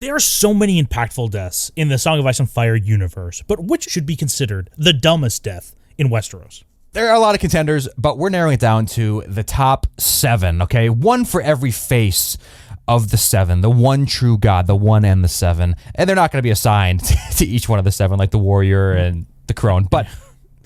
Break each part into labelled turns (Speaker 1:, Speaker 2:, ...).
Speaker 1: There are so many impactful deaths in the Song of Ice and Fire universe, but which should be considered the dumbest death in Westeros?
Speaker 2: There are a lot of contenders, but we're narrowing it down to the top 7, okay? One for every face of the 7, the one true God, the 1 and the 7. And they're not going to be assigned to each one of the 7, like the warrior and the crone, but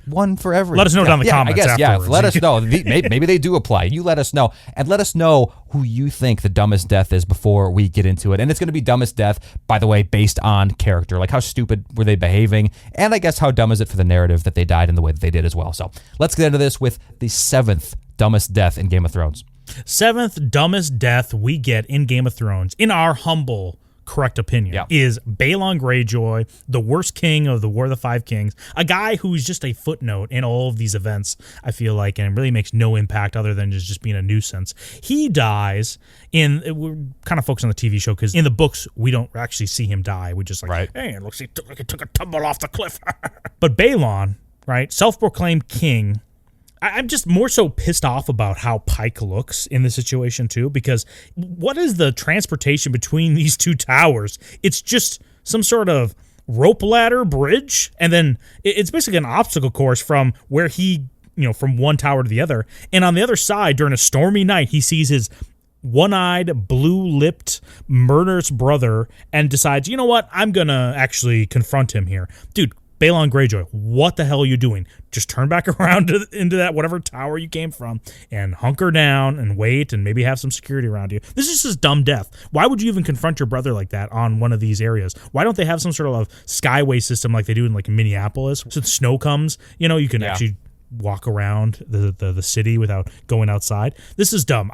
Speaker 2: one for every.
Speaker 1: Let us know down in the comments afterwards.
Speaker 2: Let us know. Maybe they do apply. You let us know. And let us know who you think the dumbest death is before we get into it. And it's going to be dumbest death, by the way, based on character. Like how stupid were they behaving? And I guess how dumb is it for the narrative that they died in the way that they did as well. So let's get into this with the 7th dumbest death in Game of Thrones.
Speaker 1: 7th dumbest death we get in Game of Thrones, in our humble correct opinion, is Balon Greyjoy, the worst king of the War of the Five Kings, a guy who's just a footnote in all of these events, I feel like, and really makes no impact other than just being a nuisance. He dies we're kind of focused on the TV show because in the books, we don't actually see him die. We just hey, it looks like he took a tumble off the cliff. But Balon, right, self-proclaimed king, I'm just more so pissed off about how Pike looks in this situation, too, because what is the transportation between these two towers? It's just some sort of rope ladder bridge, and then it's basically an obstacle course from where he, from one tower to the other. And on the other side, during a stormy night, he sees his one-eyed, blue-lipped, murderous brother and decides, you know what, I'm going to actually confront him here. Dude, Balon Greyjoy, what the hell are you doing? Just turn back around into that whatever tower you came from and hunker down and wait and maybe have some security around you. This is just dumb death. Why would you even confront your brother like that on one of these areas? Why don't they have some sort of skyway system like they do in like Minneapolis? So the snow comes, you can actually walk around the city without going outside. This is dumb.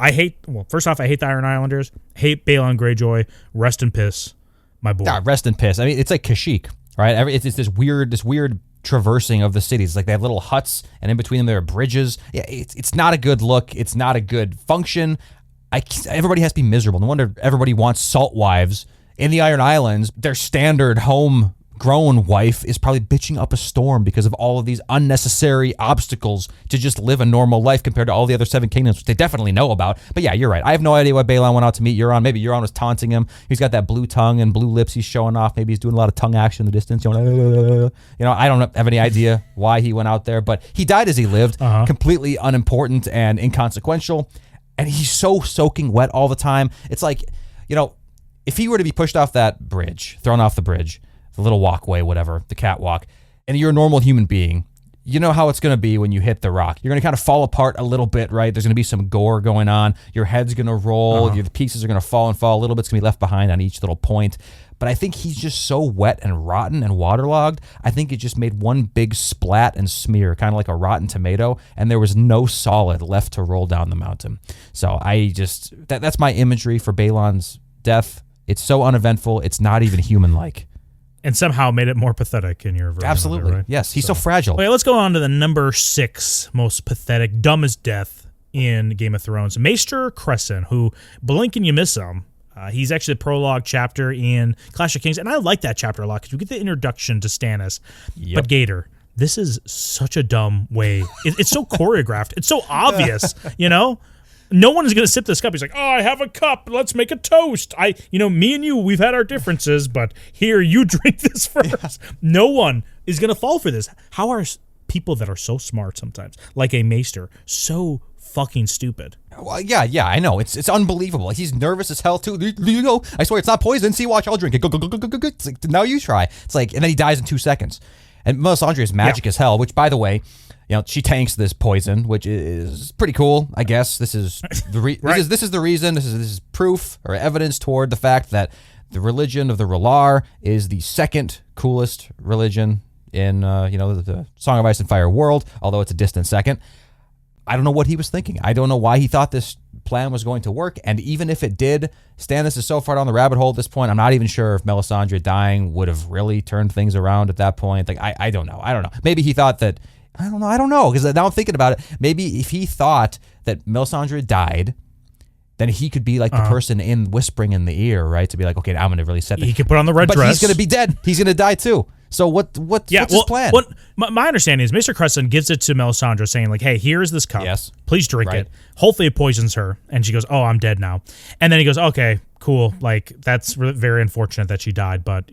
Speaker 1: First off, I hate the Iron Islanders. Hate Balon Greyjoy. Rest in piss, my boy.
Speaker 2: Rest in piss. I mean, it's like Kashyyyk. Right, it's this weird traversing of the cities. Like they have little huts, and in between them there are bridges. Yeah, it's not a good look. It's not a good function. Everybody has to be miserable. No wonder everybody wants salt wives in the Iron Islands. Their standard homegrown wife is probably bitching up a storm because of all of these unnecessary obstacles to just live a normal life compared to all the other 7 kingdoms, which they definitely know about. But yeah, you're right. I have no idea why Balon went out to meet Euron. Maybe Euron was taunting him. He's got that blue tongue and blue lips he's showing off. Maybe he's doing a lot of tongue action in the distance. I don't have any idea why he went out there, but he died as he lived, completely unimportant and inconsequential. And he's so soaking wet all the time. It's like, if he were to be pushed off that bridge, thrown off the bridge, the little walkway, whatever, the catwalk, and you're a normal human being, you know how it's going to be when you hit the rock. You're going to kind of fall apart a little bit, right? There's going to be some gore going on. Your head's going to roll. The pieces are going to fall. A little bit's going to be left behind on each little point. But I think he's just so wet and rotten and waterlogged. I think it just made one big splat and smear, kind of like a rotten tomato, and there was no solid left to roll down the mountain. So that's my imagery for Balon's death. It's so uneventful. It's not even human-like.
Speaker 1: And somehow made it more pathetic in your version.
Speaker 2: Absolutely.
Speaker 1: Of it, right?
Speaker 2: Yes, he's so fragile.
Speaker 1: Okay, let's go on to the number 6 most pathetic, dumbest death in Game of Thrones. Maester Cressen, who blink and you miss him. He's actually the prologue chapter in Clash of Kings, and I like that chapter a lot because we get the introduction to Stannis. Yep. But Gator, this is such a dumb way. It's so choreographed. It's so obvious, No one is going to sip this cup. He's like, I have a cup. Let's make a toast. Me and you, we've had our differences, but here, you drink this first. Yeah. No one is going to fall for this. How are people that are so smart sometimes, like a Maester, so fucking stupid?
Speaker 2: Well, yeah, I know. It's unbelievable. He's nervous as hell, too. I swear, it's not poison. See, watch, I'll drink it. Go. It's like, now you try. It's like, and then he dies in 2 seconds. And Melisandre is magic as hell, which, by the way, she tanks this poison, which is pretty cool, I guess. This is the this is the reason. This is proof or evidence toward the fact that the religion of the R'hllor is the second coolest religion in the Song of Ice and Fire world, although it's a distant second. I don't know what he was thinking. I don't know why he thought this plan was going to work. And even if it did, Stannis is so far down the rabbit hole at this point, I'm not even sure if Melisandre dying would have really turned things around at that point. Like, I don't know. Maybe he thought that, I don't know. Because now I'm thinking about it. Maybe if he thought that Melisandre died, then he could be like the person whispering in the ear, right? To be like, okay, I'm going to really set
Speaker 1: He could put on the red dress.
Speaker 2: But he's going to be dead. He's going to die too. So what's his plan?
Speaker 1: My understanding is Mr. Cressen gives it to Melisandre saying like, hey, here's this cup.
Speaker 2: Yes.
Speaker 1: Please drink it. Hopefully it poisons her. And she goes, oh, I'm dead now. And then he goes, okay, cool. Like, that's very unfortunate that she died. But,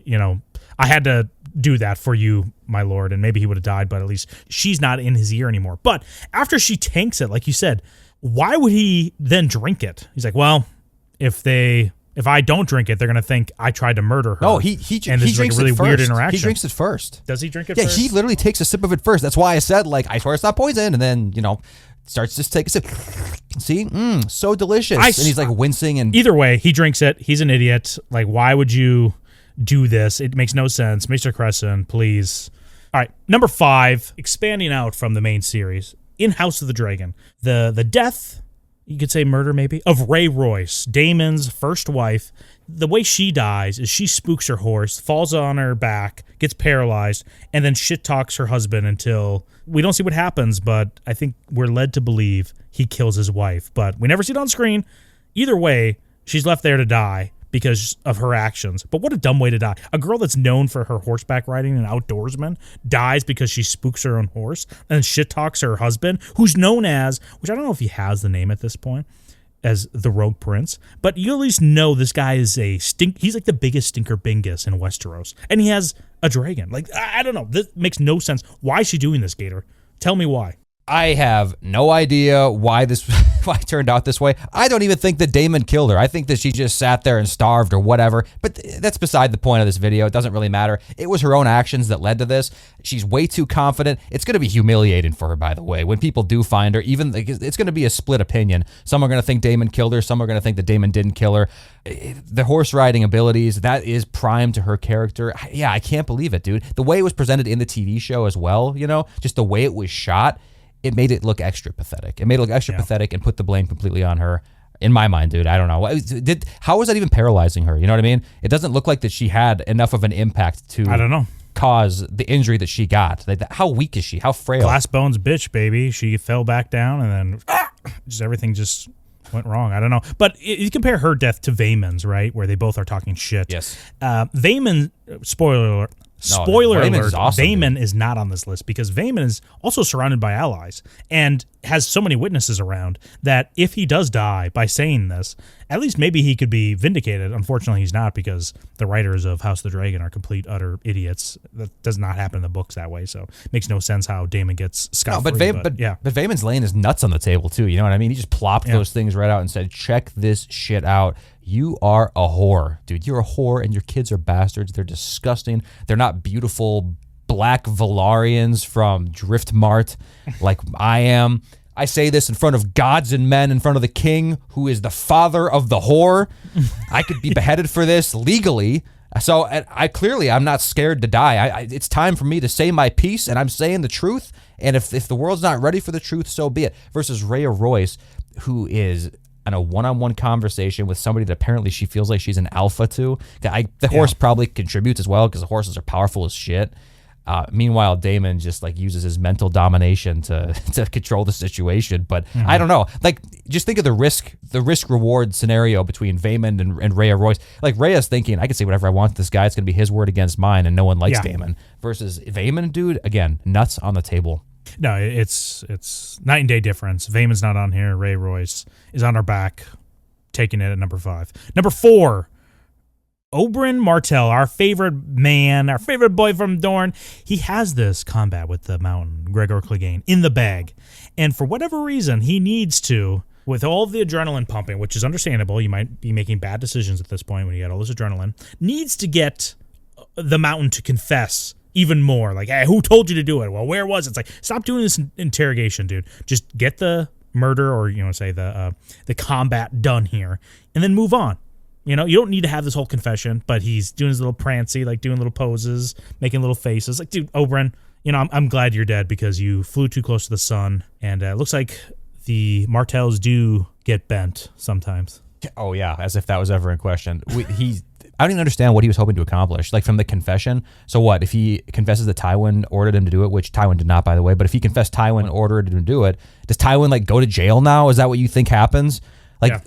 Speaker 1: I had to do that for you, my lord. And maybe he would have died, but at least she's not in his ear anymore. But after she tanks it, like you said, why would he then drink it? He's like, well, if I don't drink it, they're going to think I tried to murder her.
Speaker 2: No, he
Speaker 1: and this
Speaker 2: drinks
Speaker 1: is like a really
Speaker 2: it first.
Speaker 1: weird interaction.
Speaker 2: He drinks it first.
Speaker 1: Does he drink it
Speaker 2: first?
Speaker 1: first?
Speaker 2: Yeah, he literally takes a sip of it first. That's why I said, like, I swear it's not poison. And then, starts to take a sip. See? So delicious. And he's like wincing. And
Speaker 1: either way, he drinks it. He's an idiot. Like, why would you do this? It makes no sense. Mr. Cressen, please. All right, number 5, expanding out from the main series, in House of the Dragon. The death, you could say murder maybe, of Rhae Royce, Daemon's first wife. The way she dies is she spooks her horse, falls on her back, gets paralyzed, and then shit talks her husband until we don't see what happens, but I think we're led to believe he kills his wife. But we never see it on screen. Either way, she's left there to die because of her actions. But what a dumb way to die. A girl that's known for her horseback riding and outdoorsman dies because she spooks her own horse and shit talks her husband, who's known as, which I don't know if he has the name at this point, as the Rogue Prince, but you at least know this guy is he's like the biggest stinker bingus in Westeros, and he has a dragon. Like, I don't know, this makes no sense. Why is she doing this, Gator? Tell me why.
Speaker 2: I have no idea why it turned out this way. I don't even think that Daemon killed her. I think that she just sat there and starved or whatever. But that's beside the point of this video. It doesn't really matter. It was her own actions that led to this. She's way too confident. It's going to be humiliating for her, by the way. When people do find her, it's going to be a split opinion. Some are going to think Daemon killed her. Some are going to think that Daemon didn't kill her. The horse riding abilities, that is prime to her character. Yeah, I can't believe it, dude. The way it was presented in the TV show as well, just the way it was shot, it made it look extra pathetic. It made it look extra pathetic and put the blame completely on her. In my mind, dude, I don't know. How was that even paralyzing her? You know what I mean? It doesn't look like that she had enough of an impact to,
Speaker 1: I don't know,
Speaker 2: cause the injury that she got. Like, how weak is she? How frail?
Speaker 1: Glass bones bitch, baby. She fell back down and then everything just went wrong. I don't know. But you compare her death to Vaemon's, right? Where they both are talking shit.
Speaker 2: Yes.
Speaker 1: Vaemon, spoiler alert, Spoiler alert,
Speaker 2: awesome,
Speaker 1: Vaemon is not on this list because Vaemon is also surrounded by allies and has so many witnesses around that if he does die by saying this, at least maybe he could be vindicated. Unfortunately, he's not because the writers of House of the Dragon are complete, utter idiots. That does not happen in the books that way, so it makes no sense how Daemon gets scot-free.
Speaker 2: But Vaemon's laying his nuts on the table, too. You know what I mean? He just plopped those things right out and said, check this shit out. You are a whore, dude. You're a whore, and your kids are bastards. They're disgusting. They're not beautiful black Valarians from Driftmart like I am. I say this in front of gods and men, in front of the king, who is the father of the whore. I could be beheaded for this legally. So I'm not scared to die. It's time for me to say my piece, and I'm saying the truth. And if the world's not ready for the truth, so be it. Versus Rhae Royce, who is in a one-on-one conversation with somebody that apparently she feels like she's an alpha to. The horse probably contributes as well because the horses are powerful as shit. Meanwhile, Daemon just like uses his mental domination to control the situation. But I don't know. Like, just think of the risk reward scenario between Vaemon and Rhae Royce. Like, Rhae's thinking, I can say whatever I want to this guy. It's going to be his word against mine, and no one likes Daemon. Versus Vaemon, dude, again, nuts on the table.
Speaker 1: No, it's night and day difference. Vaemon's not on here. Rhae Royce is on our back, taking it at number 5. Number 4, Oberyn Martell, our favorite man, our favorite boy from Dorne. He has this combat with the Mountain, Gregor Clegane, in the bag. And for whatever reason, he needs to, with all the adrenaline pumping, which is understandable, you might be making bad decisions at this point when you got all this adrenaline, needs to get the Mountain to confess even more. Like, hey, who told you to do it? Well, where was it? It's like, stop doing this interrogation, dude. Just get the murder or, say the combat done here and then move on. You don't need to have this whole confession, but he's doing his little prancy, like doing little poses, making little faces. Like, dude, Oberyn, I'm glad you're dead because you flew too close to the sun, and it looks like the Martells do get bent sometimes.
Speaker 2: Oh, yeah, as if that was ever in question. I don't even understand what he was hoping to accomplish, like from the confession. So what, if he confesses that Tywin ordered him to do it, which Tywin did not, by the way, but if he confessed Tywin ordered him to do it, does Tywin, like, go to jail now? Is that what you think happens? Like,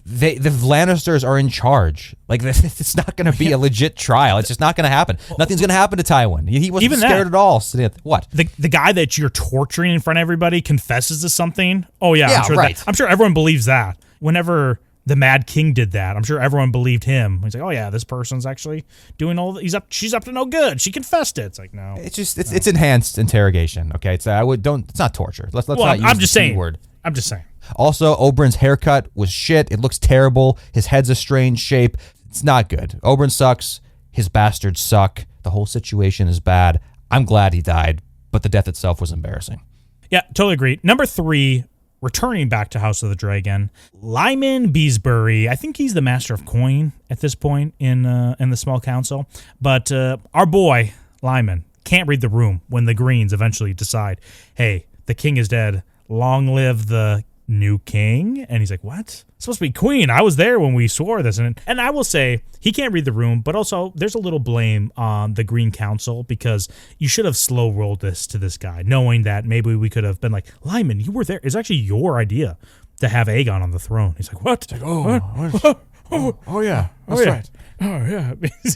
Speaker 2: the Lannisters are in charge. Like, it's not going to be a legit trial. It's just not going to happen. Nothing's going to happen to Tywin. He wasn't even scared at all. What?
Speaker 1: The guy that you're torturing in front of everybody confesses to something. Oh yeah,
Speaker 2: yeah,
Speaker 1: I'm sure everyone believes that. Whenever the Mad King did that, I'm sure everyone believed him. He's like, oh yeah, this person's actually doing all. She's up to no good. She confessed it. It's like, no.
Speaker 2: It's enhanced interrogation. Okay, it's not torture. Let's not use
Speaker 1: I'm just
Speaker 2: the
Speaker 1: saying.
Speaker 2: word.
Speaker 1: I'm just saying.
Speaker 2: Also, Oberyn's haircut was shit. It looks terrible. His head's a strange shape. It's not good. Oberyn sucks. His bastards suck. The whole situation is bad. I'm glad he died, but the death itself was embarrassing.
Speaker 1: Yeah, totally agree. Number 3. Returning back to House of the Dragon, Lyman Beesbury. I think he's the master of coin at this point in the small council. But our boy, Lyman, can't read the room when the Greens eventually decide, hey, the king is dead. Long live the new king. And he's like, what? It's supposed to be queen. I was there when we swore this. And I will say, he can't read the room, but also there's a little blame on the Green Council because you should have slow rolled this to this guy, knowing that maybe we could have been like, Lyman, you were there. It's actually your idea to have Aegon on the throne. He's like, what?
Speaker 3: It's like, oh yeah, that's right.
Speaker 1: Oh yeah.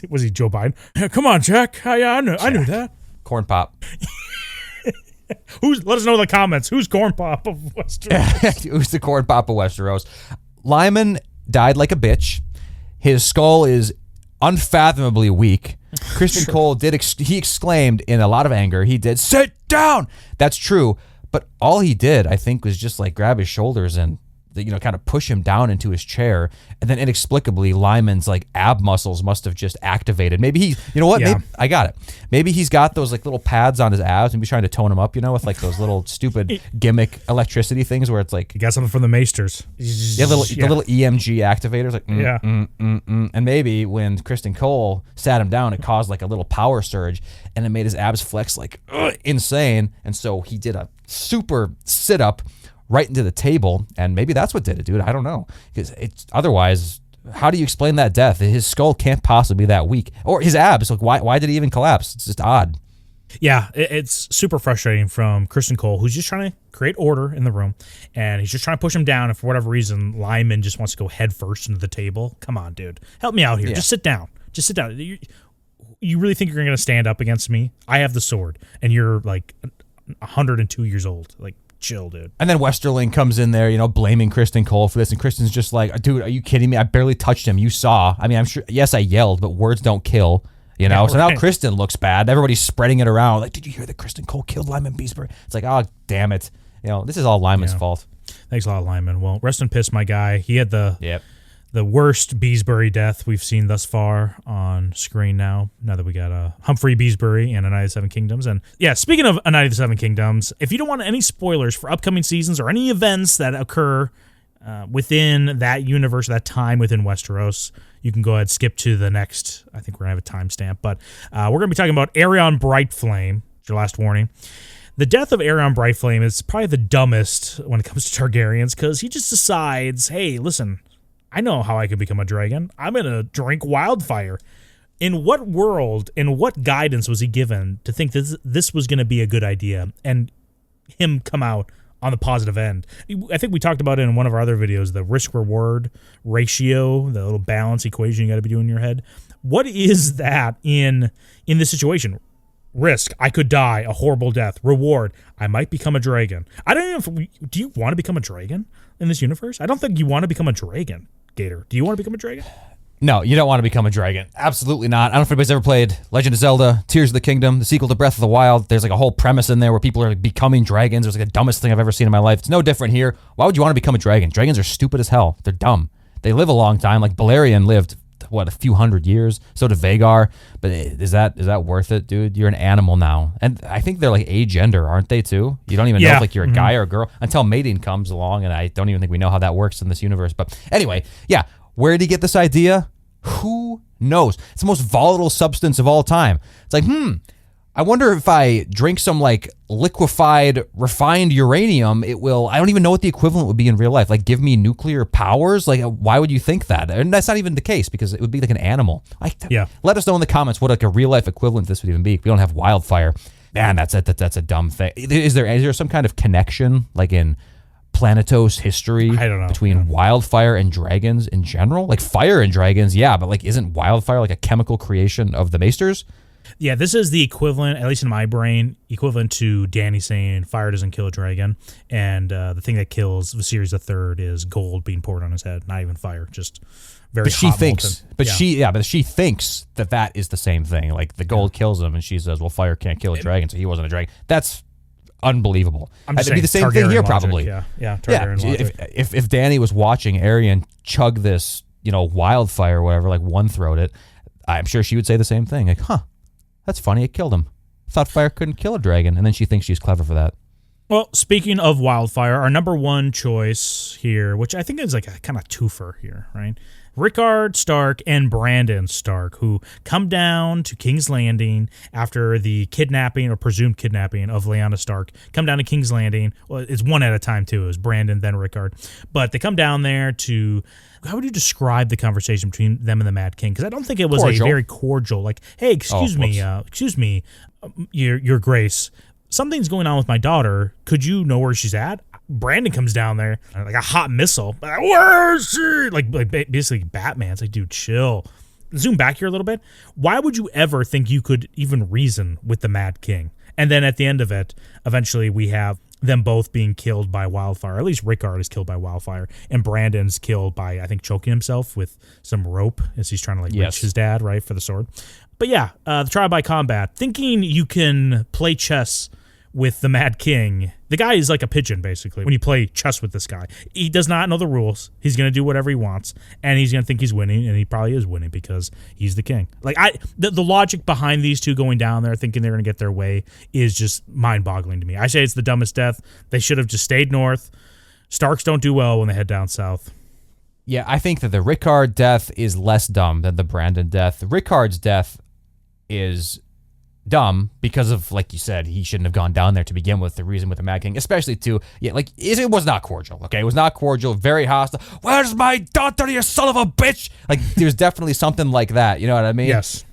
Speaker 1: Was he Joe Biden? Come on, Jack. Yeah, I knew that.
Speaker 2: Corn Pop.
Speaker 1: Let us know in the comments. Who's Corn Pop of Westeros?
Speaker 2: Who's the Corn Pop of Westeros? Lyman died like a bitch. His skull is unfathomably weak. Criston Cole he exclaimed in a lot of anger. He did, sit down. That's true. But all he did, I think, was just like grab his shoulders and kind of push him down into his chair. And then inexplicably, Lyman's like ab muscles must have just activated. Maybe he,
Speaker 1: Yeah.
Speaker 2: Maybe, I got it. Maybe he's got those like little pads on his abs and he's trying to tone them up, with like those little stupid gimmick electricity things where it's like.
Speaker 1: You got something from the Maesters.
Speaker 2: Yeah, the little EMG activators. Like, And maybe when Criston Cole sat him down, it caused like a little power surge and it made his abs flex like insane. And so he did a super sit up right into the table, and maybe that's what did it, dude. I don't know, because it's otherwise. How do you explain that death? His skull can't possibly be that weak, or his abs. Like, why did he even collapse? It's just odd.
Speaker 1: Yeah, it's super frustrating from Criston Cole, who's just trying to create order in the room, and he's just trying to push him down. And for whatever reason, Lyman just wants to go head first into the table. Come on, dude, help me out here. Yeah. Just sit down. Just sit down. You really think you're going to stand up against me? I have the sword, and you're like 102 years old. Like, chill, dude.
Speaker 2: And then Westerling comes in there, blaming Criston Cole for this, and Kristen's just like, dude, are you kidding me? I barely touched him. You saw. I mean, I'm sure, yes, I yelled, but words don't kill, Yeah, so now Criston looks bad. Everybody's spreading it around. Like, did you hear that Criston Cole killed Lyman Beesbury? It's like, oh, damn it. This is all Lyman's fault.
Speaker 1: Thanks a lot, Lyman. Well, rest in piss, my guy. He had the worst Beesbury death we've seen thus far on screen now that we got Humphrey Beesbury and A Knight of the Seven Kingdoms. And yeah, speaking of A Knight of the Seven Kingdoms, if you don't want any spoilers for upcoming seasons or any events that occur within that universe, that time within Westeros, you can go ahead and skip to the next. I think we're going to have a timestamp, but we're going to be talking about Aerion Brightflame. It's your last warning. The death of Aerion Brightflame is probably the dumbest when it comes to Targaryens, because he just decides, hey, listen, I know how I can become a dragon. I'm going to drink wildfire. In what world, in what guidance was he given to think this was going to be a good idea and him come out on the positive end? I think we talked about it in one of our other videos, the risk-reward ratio, the little balance equation you got to be doing in your head. What is that in this situation? Risk, I could die a horrible death. Reward, I might become a dragon. I don't know do you want to become a dragon in this universe? I don't think you want to become a dragon, Gator. Do you want to become a dragon?
Speaker 2: No, you don't want to become a dragon. Absolutely not. I don't know if anybody's ever played Legend of Zelda, Tears of the Kingdom, the sequel to Breath of the Wild. There's like a whole premise in there where people are like becoming dragons. It's like the dumbest thing I've ever seen in my life. It's no different here. Why would you want to become a dragon? Dragons are stupid as hell. They're dumb. They live a long time. Like Balerion lived, a few hundred years. So did Vhagar. But is that worth it, dude? You're an animal now. And I think they're like agender, aren't they too? You don't even know if like you're a guy or a girl until mating comes along, and I don't even think we know how that works in this universe. But anyway, yeah. Where did he get this idea? Who knows? It's the most volatile substance of all time. It's like, I wonder if I drink some like liquefied, refined uranium, it will, I don't even know what the equivalent would be in real life. Like give me nuclear powers? Like why would you think that? And that's not even the case because it would be like an animal. Let us know in the comments what like a real life equivalent this would even be. If we don't have wildfire. Man, that's a dumb thing. Is there some kind of connection like in Planetos history
Speaker 1: I don't know.
Speaker 2: between wildfire and dragons in general? Like fire and dragons, yeah, but like isn't wildfire like a chemical creation of the Maesters?
Speaker 1: Yeah, this is the equivalent, at least in my brain, equivalent to Dany saying fire doesn't kill a dragon, and the thing that kills Viserys III is gold being poured on his head, not even fire, just very
Speaker 2: But she
Speaker 1: hot
Speaker 2: thinks,
Speaker 1: molten.
Speaker 2: but
Speaker 1: Yeah.
Speaker 2: she thinks that is the same thing. Like the gold kills him, and she says, "Well, fire can't kill a dragon, so he wasn't a dragon." That's unbelievable.
Speaker 1: I'm just
Speaker 2: It'd be the
Speaker 1: saying
Speaker 2: same thing
Speaker 1: Targaryen
Speaker 2: here,
Speaker 1: logic,
Speaker 2: probably.
Speaker 1: Yeah, Targaryen logic.
Speaker 2: If Dany was watching Aerion chug this, wildfire or whatever, like one-throat it, I'm sure she would say the same thing. Like, huh, that's funny, it killed him. Thought fire couldn't kill a dragon, and then she thinks she's clever for that.
Speaker 1: Well, speaking of wildfire, our number one choice here, which I think is like a kind of twofer here, right? Rickard Stark and Brandon Stark, who come down to King's Landing after the kidnapping or presumed kidnapping of Lyanna Stark. Come down to King's Landing. Well, it's one at a time, too. It was Brandon, then Rickard. But they come down there to... How would you describe the conversation between them and the Mad King? Because I don't think it was a very cordial, like, hey, excuse me, your Grace. Something's going on with my daughter. Could you know where she's at? Brandon comes down there like a hot missile. Where is she? Like basically Batman. It's like, dude, chill. Zoom back here a little bit. Why would you ever think you could even reason with the Mad King? And then at the end of it, eventually we have them both being killed by wildfire. At least Rickard is killed by wildfire, and Brandon's killed by, I think, choking himself with some rope as he's trying to reach his dad, right, for the sword. But yeah, the trial by combat. Thinking you can play chess with the Mad King. The guy is like a pigeon, basically, when you play chess with this guy. He does not know the rules. He's going to do whatever he wants, and he's going to think he's winning, and he probably is winning because he's the king. Like the logic behind these two going down there thinking they're going to get their way is just mind-boggling to me. I say it's the dumbest death. They should have just stayed north. Starks don't do well when they head down south.
Speaker 2: Yeah, I think that the Rickard death is less dumb than the Brandon death. Rickard's death is dumb because of, like you said, he shouldn't have gone down there to begin with. The reason with the Mad King, especially it was not cordial. Okay, it was not cordial. Very hostile. Where's my daughter, you son of a bitch? Like there's definitely something like that. You know what I mean?
Speaker 1: Yes.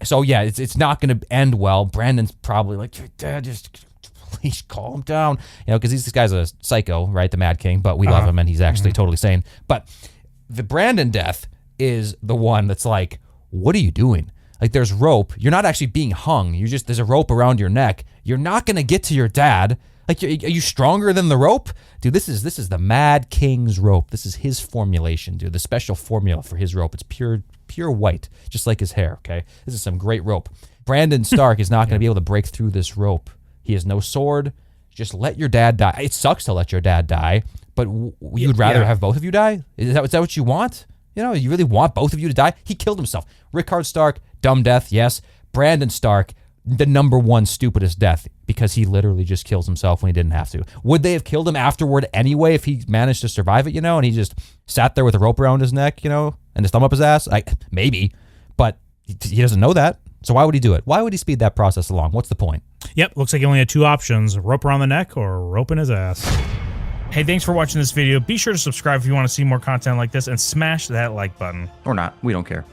Speaker 2: So yeah, it's not going to end well. Brandon's probably like, Dad, just please calm down. Because this guy's a psycho, right? The Mad King, but we love him and he's actually totally sane. But the Brandon death is the one that's like, what are you doing? Like there's rope. You're not actually being hung. There's a rope around your neck. You're not going to get to your dad. Like, are you stronger than the rope? Dude, this is the Mad King's rope. This is his formulation, dude. The special formula for his rope. It's pure white, just like his hair, okay? This is some great rope. Brandon Stark is not going to be able to break through this rope. He has no sword. Just let your dad die. It sucks to let your dad die, but you'd rather have both of you die? Is that what you want? You really want both of you to die? He killed himself. Rickard Stark, dumb death, yes. Brandon Stark, the number one stupidest death because he literally just kills himself when he didn't have to. Would they have killed him afterward anyway if he managed to survive it, and he just sat there with a rope around his neck, and his thumb up his ass? Maybe, but he doesn't know that. So why would he do it? Why would he speed that process along? What's the point?
Speaker 1: Yep, looks like he only had two options, rope around the neck or rope in his ass. Hey, thanks for watching this video. Be sure to subscribe if you want to see more content like this and smash that like button.
Speaker 4: Or not. We don't care.